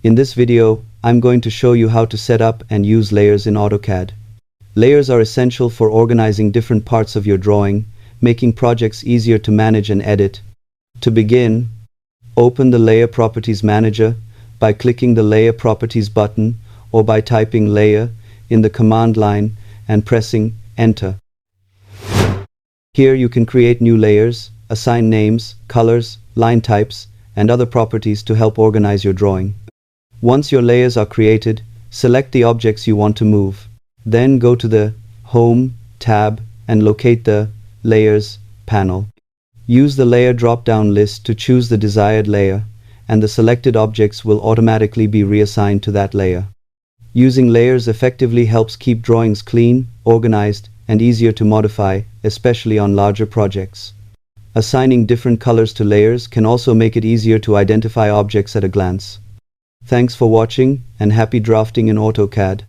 In this video, I'm going to show you how to set up and use layers in AutoCAD. Layers are essential for organizing different parts of your drawing, making projects easier to manage and edit. To begin, open the Layer Properties Manager by clicking the Layer Properties button or by typing Layer in the command line and pressing Enter. Here you can create new layers, assign names, colors, line types, and other properties to help organize your drawing. Once your layers are created, select the objects you want to move. Then go to the Home tab and locate the Layers panel. Use the Layer drop-down list to choose the desired layer, and the selected objects will automatically be reassigned to that layer. Using layers effectively helps keep drawings clean, organized, and easier to modify, especially on larger projects. Assigning different colors to layers can also make it easier to identify objects at a glance. Thanks for watching, and happy drafting in AutoCAD.